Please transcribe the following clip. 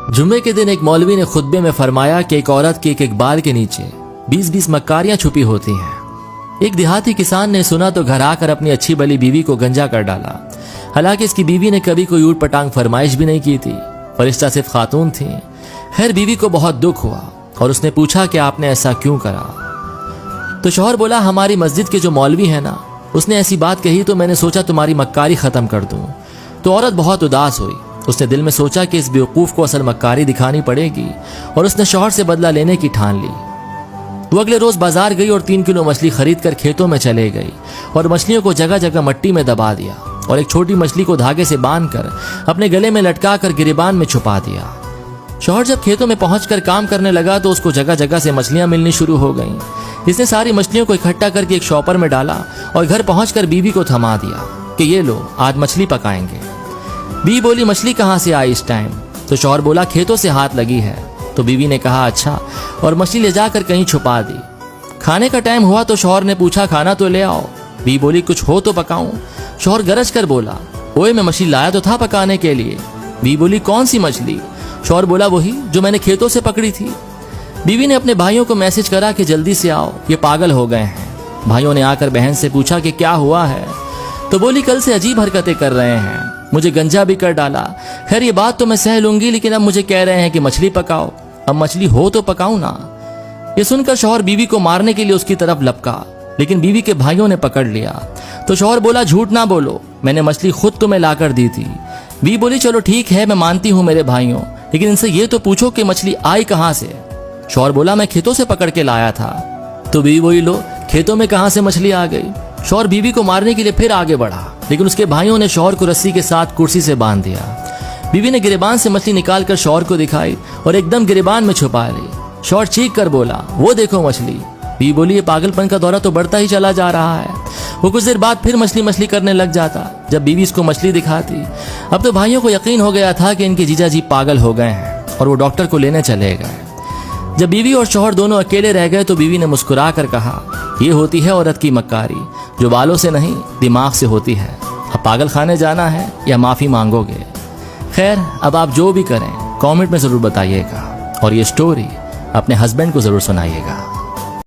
जुम्मे के दिन एक मौलवी ने खुतबे में फरमाया कि एक औरत के एक बाल के नीचे 20-20 मक्कारियां छुपी होती हैं। एक देहाती किसान ने सुना तो घर आकर अपनी अच्छी भली बीवी को गंजा कर डाला। हालांकि इसकी बीवी ने कभी कोई ऊट पटांग फरमाइश भी नहीं की थी, फरिश्ता सिर्फ खातून थी। खैर बीवी को बहुत दुख हुआ और उसने पूछा कि आपने ऐसा क्यों करा। तो शौहर बोला, हमारी मस्जिद के जो मौलवी है ना, उसने ऐसी बात कही तो मैंने सोचा तुम्हारी मक्कारी खत्म कर दूं। तो औरत बहुत उदास हुई। उसने दिल में सोचा कि इस बेवकूफ को असल मक्कारी दिखानी पड़ेगी और उसने शौहर से बदला लेने की ठान ली। वो अगले रोज बाजार गई और 3 किलो मछली खरीद कर खेतों में चले गई और मछलियों को जगह जगह मट्टी में दबा दिया और एक छोटी मछली को धागे से बांधकर अपने गले में लटका कर गिरेबान में छुपा दिया। शौहर जब खेतों में पहुंचकर काम करने लगा तो उसको जगह जगह से मछलियां मिलनी शुरू हो गईं। इसने सारी मछलियों को इकट्ठा करके एक शॉपर में डाला और घर पहुंचकर बीवी को थमा दिया कि ये लो, आज मछली पकाएंगे। बीवी बोली, मछली कहाँ से आई इस टाइम? तो शौहर बोला, खेतों से हाथ लगी है। तो बीवी ने कहा, अच्छा, और मछली ले जाकर कहीं छुपा दी। खाने का टाइम हुआ तो शौहर ने पूछा, खाना तो ले आओ। बीवी बोली, कुछ हो तो पकाऊं। शौहर गरज कर बोला, ओए मैं मछली लाया तो था पकाने के लिए। बीवी बोली, कौन सी मछली? शौहर बोला, वही जो मैंने खेतों से पकड़ी थी। बीवी ने अपने भाइयों को मैसेज करा कि जल्दी से आओ, ये पागल हो गए हैं। भाइयों ने आकर बहन से पूछा कि क्या हुआ है। तो बोली, कल से अजीब हरकतें कर रहे हैं, मुझे गंजा भी कर डाला। खैर ये बात तो मैं सह लूंगी, लेकिन अब मुझे कह रहे हैं कि मछली पकाओ। अब मछली हो तो पकाऊं ना। ये सुनकर शौहर बीवी को मारने के लिए उसकी तरफ लपका, लेकिन बीवी के भाइयों ने पकड़ लिया। तो शौहर बोला, झूठ ना बोलो, मैंने मछली खुद तुम्हें लाकर दी थी। बीवी बोली, चलो ठीक है, मैं मानती हूँ मेरे भाइयों, लेकिन इनसे ये तो पूछो कि मछली आई कहाँ से। शौहर बोला, मैं खेतों से पकड़ के लाया था। तो बीवी बोली, लो, खेतों में कहाँ से मछली आ गई? शौहर बीवी को मारने के लिए फिर आगे बढ़ा, लेकिन उसके भाइयों ने शौहर को रस्सी के साथ कुर्सी से बांध दिया। बीवी ने गिरेबान से मछली निकालकर शौहर को दिखाई और एकदम गिरेबान में छुपा ली। शौहर चीख कर बोला, वो देखो मछली। बीवी बोली, ये पागलपन का दौरा तो बढ़ता ही चला जा रहा है। वो कुछ देर बाद फिर मछली मछली करने लग जाता जब बीवी इसको मछली दिखाती। अब तो भाइयों को यकीन हो गया था कि इनके जीजा जी पागल हो गए हैं और वो डॉक्टर को लेने चले गए। जब बीवी और शौहर दोनों अकेले रह गए तो बीवी ने मुस्कुरा कर कहा, ये होती है औरत की मक्कारी, जो बालों से नहीं दिमाग से होती है। अब पागल खाने जाना है या माफ़ी मांगोगे? खैर, अब आप जो भी करें कमेंट में ज़रूर बताइएगा और ये स्टोरी अपने हस्बैंड को ज़रूर सुनाइएगा।